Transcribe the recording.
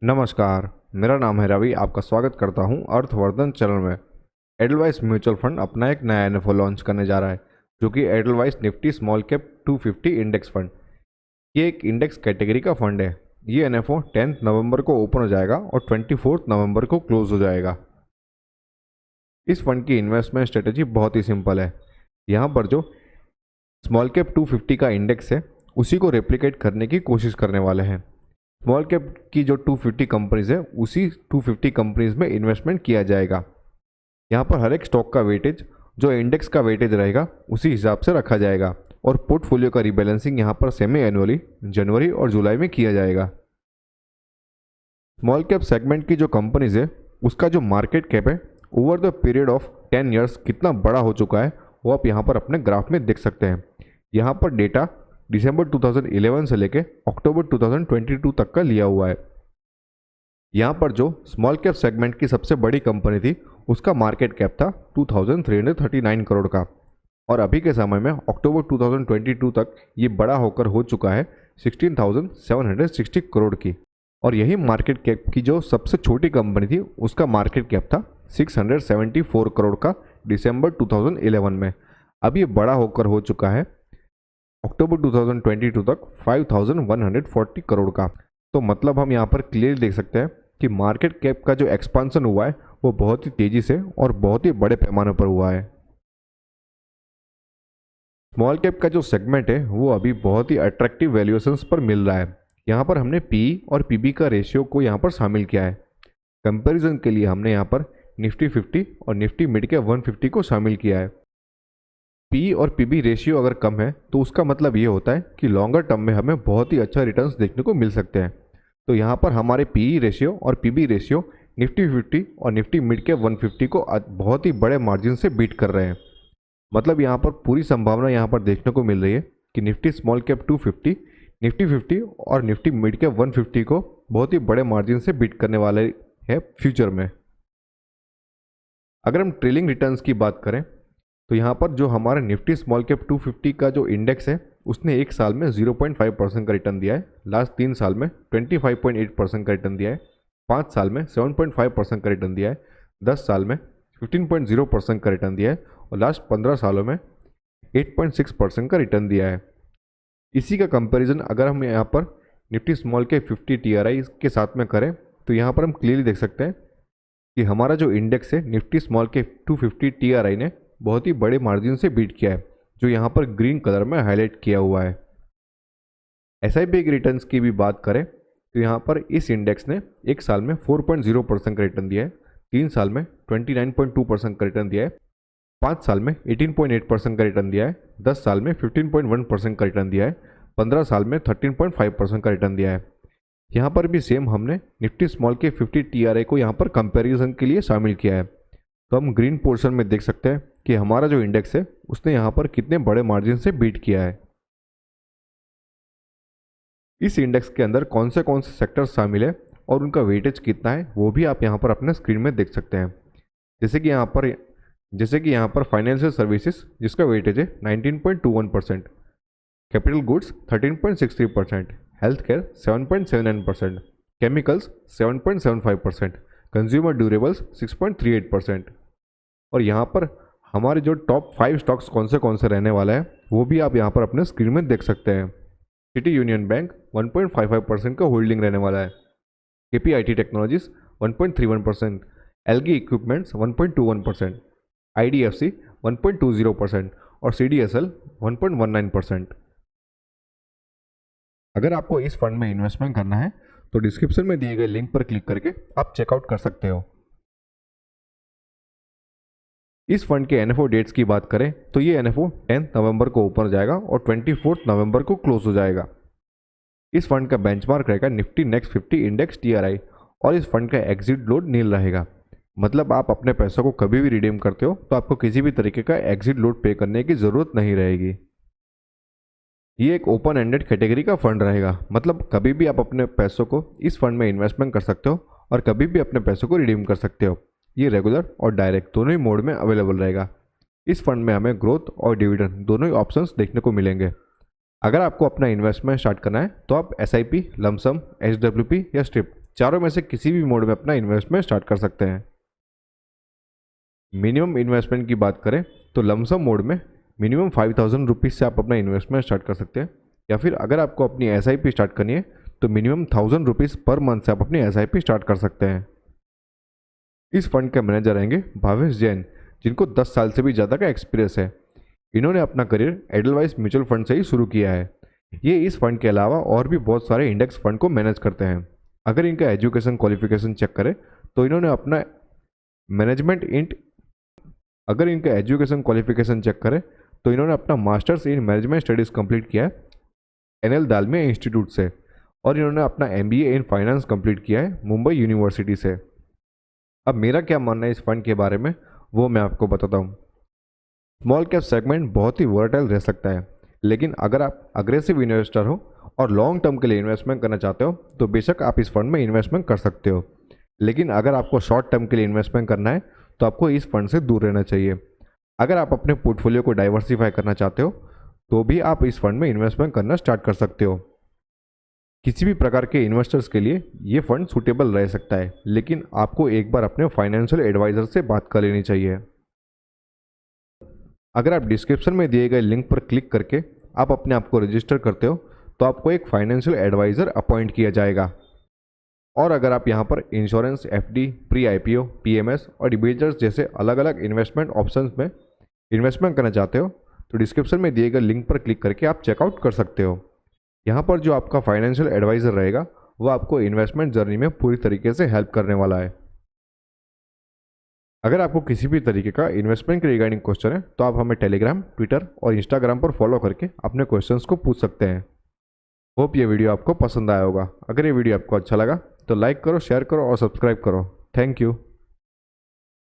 नमस्कार, मेरा नाम है रवि। आपका स्वागत करता हूं अर्थवर्धन चैनल में। एडलवाइस म्यूचुअल फंड अपना एक नया एनएफओ लॉन्च करने जा रहा है, जो कि Edelweiss Nifty small cap 250 index fund. ये एक इंडेक्स कैटेगरी का फंड है। ये एनएफओ 10 नवंबर को ओपन हो जाएगा और 24 नवंबर को क्लोज हो जाएगा। इस फंड की इन्वेस्टमेंट स्ट्रेटेजी बहुत ही सिंपल है। यहाँ पर जो स्मॉल कैप 250 का इंडेक्स है, उसी को रेप्लिकेट करने की कोशिश करने वाले हैं। स्मॉल कैप की जो 250 कंपनीज है, उसी 250 कंपनीज में इन्वेस्टमेंट किया जाएगा। यहाँ पर हर एक स्टॉक का वेटेज जो इंडेक्स का वेटेज रहेगा उसी हिसाब से रखा जाएगा, और पोर्टफोलियो का रिबैलेंसिंग यहाँ पर सेमी एनुअली जनवरी और जुलाई में किया जाएगा। स्मॉल कैप सेगमेंट की जो कंपनीज है, उसका जो मार्केट कैप है over the period of 10 years कितना बड़ा हो चुका है, वो आप यहाँ पर अपने ग्राफ में देख सकते हैं। यहाँ पर डेटा दिसंबर 2011 से लेके अक्टूबर 2022 तक का लिया हुआ है। यहाँ पर जो स्मॉल कैप सेगमेंट की सबसे बड़ी कंपनी थी, उसका मार्केट कैप था 2339 करोड़ का, और अभी के समय में अक्टूबर 2022 तक ये बड़ा होकर हो चुका है 16,760 करोड़ की। और यही मार्केट कैप की जो सबसे छोटी कंपनी थी, उसका मार्केट कैप था 674 करोड़ का दिसंबर 2011 में। अब ये बड़ा होकर हो चुका है अक्टूबर 2022 तक 5,140 करोड़ का। तो मतलब हम यहाँ पर क्लियर देख सकते हैं कि मार्केट कैप का जो एक्सपांसन हुआ है, वो बहुत ही तेजी से और बहुत ही बड़े पैमाने पर हुआ है। स्मॉल कैप का जो सेगमेंट है, वो अभी बहुत ही अट्रैक्टिव वैल्यूएशंस पर मिल रहा है। यहाँ पर हमने पीई और पीबी का रेशियो को यहाँ पर शामिल किया है। कंपैरिजन के लिए हमने यहाँ पर निफ्टी 50 और निफ्टी मिड कैप 150 को शामिल किया है। पी और पीबी रेशियो अगर कम है, तो उसका मतलब ये होता है कि लॉन्गर टर्म में हमें बहुत ही अच्छा रिटर्न्स देखने को मिल सकते हैं। तो यहाँ पर हमारे पीई रेशियो और पीबी रेशियो निफ्टी 50 और निफ्टी मिड कैप 150 को बहुत ही बड़े मार्जिन से बीट कर रहे हैं। मतलब यहाँ पर पूरी संभावना यहाँ पर देखने को मिल रही है कि निफ्टी स्मॉल कैप 250, निफ्टी 50 और निफ्टी मिड कैप 150 को बहुत ही बड़े मार्जिन से बीट करने वाले हैं फ्यूचर में। अगर हम ट्रेलिंग रिटर्न्स की बात करें, तो यहाँ पर जो हमारा निफ्टी स्मॉल कैप 250 का जो इंडेक्स है, उसने एक साल में 0.5% का रिटर्न दिया है, लास्ट 3 साल में 25.8% का रिटर्न दिया है, 5 साल में 7.5% का रिटर्न दिया है, 10 साल में 15.0% का रिटर्न दिया है, और लास्ट 15 सालों में 8.6% का रिटर्न दिया है। इसी का कंपैरिजन अगर हम यहाँ पर निफ्टी स्मॉल कैप 50 TRI के साथ में करें, तो यहाँ पर हम क्लियरली देख सकते हैं कि हमारा जो इंडेक्स है निफ्टी स्मॉल कैप 250 TRI ने बहुत ही बड़े मार्जिन से बीट किया है, जो यहाँ पर ग्रीन कलर में हाईलाइट किया हुआ है। एसआईपी के रिटर्न्स की भी बात करें, तो यहाँ पर इस इंडेक्स ने एक साल में 4.0% का रिटर्न दिया है, 3 साल में 29.2% का रिटर्न दिया है, 5 साल में 18.8% का रिटर्न दिया है, 10 साल में 15.1% का रिटर्न दिया है, 15 साल में 13.5% का रिटर्न दिया है। यहाँ पर भी सेम हमने निफ्टी स्मॉल के 50 TRI को यहाँ पर कंपैरिजन के लिए शामिल किया है। तो हम ग्रीन पोर्शन में देख सकते हैं कि हमारा जो इंडेक्स है, उसने यहाँ पर कितने बड़े मार्जिन से बीट किया है। इस इंडेक्स के अंदर कौन से सेक्टर्स शामिल है और उनका वेटेज कितना है, वो भी आप यहाँ पर अपने स्क्रीन में देख सकते हैं। जैसे कि यहाँ पर फाइनेंशियल सर्विसेज, जिसका वेटेज है 19.21%, capital goods 13.63%, health care 7.79%, chemicals 7.75%, consumer durables 6.38%। और यहाँ पर हमारे जो टॉप 5 स्टॉक्स कौन से रहने वाला है, वो भी आप यहाँ पर अपने स्क्रीन में देख सकते हैं। सिटी यूनियन बैंक 1.55% का होल्डिंग रहने वाला है, KPIT technologies 1.31%, algae equipments 1.21%, IDFC 1.20% और CDSL 1.19%। अगर आपको इस फंड में इन्वेस्टमेंट करना है, तो डिस्क्रिप्शन में दिए गए लिंक पर क्लिक करके आप चेकआउट कर सकते हो। इस फंड के एनएफओ डेट्स की बात करें, तो ये एनएफओ 10 नवंबर को ओपन हो जाएगा और 24 नवंबर को क्लोज हो जाएगा। इस फंड का बेंचमार्क रहेगा निफ्टी नेक्स्ट 50 इंडेक्स TRI, और इस फंड का एग्जिट लोड नील रहेगा। मतलब आप अपने पैसों को कभी भी रिडीम करते हो, तो आपको किसी भी तरीके का एग्जिट लोड पे करने की ज़रूरत नहीं रहेगी। ये एक ओपन एंडेड कैटेगरी का फंड रहेगा, मतलब कभी भी आप अपने पैसों को इस फंड में इन्वेस्टमेंट कर सकते हो और कभी भी अपने पैसों को रिडीम कर सकते हो। ये रेगुलर और डायरेक्ट दोनों ही मोड में अवेलेबल रहेगा। इस फंड में हमें ग्रोथ और डिविडेंड दोनों ही ऑप्शंस देखने को मिलेंगे। अगर आपको अपना इन्वेस्टमेंट स्टार्ट करना है, तो आप SIP, लमसम, SWP या स्ट्रिप चारों में से किसी भी मोड में अपना इन्वेस्टमेंट स्टार्ट कर सकते हैं। मिनिमम इन्वेस्टमेंट की बात करें तो लमसम मोड में मिनिमम 5000 रुपीज़ से आप अपना इन्वेस्टमेंट स्टार्ट कर सकते हैं, या फिर अगर आपको अपनी SIP स्टार्ट करनी है तो मिनिमम 1000 रुपीज़ पर मंथ से आप अपनी SIP स्टार्ट कर सकते हैं। इस फंड के मैनेजर रहेंगे भावेश जैन, जिनको 10 साल से भी ज़्यादा का एक्सपीरियंस है। इन्होंने अपना करियर एडलवाइस म्यूचुअल फंड से ही शुरू किया है। ये इस फंड के अलावा और भी बहुत सारे इंडेक्स फंड को मैनेज करते हैं। अगर इनका एजुकेशन क्वालिफिकेशन चेक करें तो इन्होंने अपना मैनेजमेंट इंट अगर इनका एजुकेशन क्वालिफिकेशन चेक करें तो इन्होंने अपना masters in management studies complete किया है NL दालमिया इंस्टीट्यूट से, और इन्होंने अपना MBA इन फाइनेंस कंप्लीट किया है मुंबई यूनिवर्सिटी से। अब मेरा क्या मानना है इस फंड के बारे में वो मैं आपको बताता हूँ। स्मॉल कैप सेगमेंट बहुत ही वोलेटाइल रह सकता है, लेकिन अगर आप अग्रेसिव इन्वेस्टर हो और लॉन्ग टर्म के लिए इन्वेस्टमेंट करना चाहते हो तो बेशक आप इस फंड में इन्वेस्टमेंट कर सकते हो। लेकिन अगर आपको शॉर्ट टर्म के लिए इन्वेस्टमेंट करना है तो आपको इस फंड से दूर रहना चाहिए। अगर आप अपने पोर्टफोलियो को डाइवर्सिफाई करना चाहते हो तो भी आप इस फंड में इन्वेस्टमेंट करना स्टार्ट कर सकते हो। किसी भी प्रकार के इन्वेस्टर्स के लिए ये फंड सूटेबल रह सकता है, लेकिन आपको एक बार अपने फाइनेंशियल एडवाइज़र से बात कर लेनी चाहिए। अगर आप डिस्क्रिप्शन में दिए गए लिंक पर क्लिक करके आप अपने आप को रजिस्टर करते हो तो आपको एक फाइनेंशियल एडवाइज़र अपॉइंट किया जाएगा। और अगर आप यहाँ पर insurance, FD, pre IPO, PMS और डिबेंचर्स जैसे अलग अलग इन्वेस्टमेंट ऑप्शंस में इन्वेस्टमेंट करना चाहते हो तो डिस्क्रिप्शन में दिए गए लिंक पर क्लिक करके आप चेकआउट कर सकते हो। यहाँ पर जो आपका फाइनेंशियल एडवाइज़र रहेगा वो आपको इन्वेस्टमेंट जर्नी में पूरी तरीके से हेल्प करने वाला है। अगर आपको किसी भी तरीके का इन्वेस्टमेंट के रिगार्डिंग क्वेश्चन है तो आप हमें टेलीग्राम, ट्विटर और इंस्टाग्राम पर फॉलो करके अपने क्वेश्चंस को पूछ सकते हैं। होप ये वीडियो आपको पसंद आया होगा। अगर ये वीडियो आपको अच्छा लगा तो लाइक करो, शेयर करो और सब्सक्राइब करो। Thank you.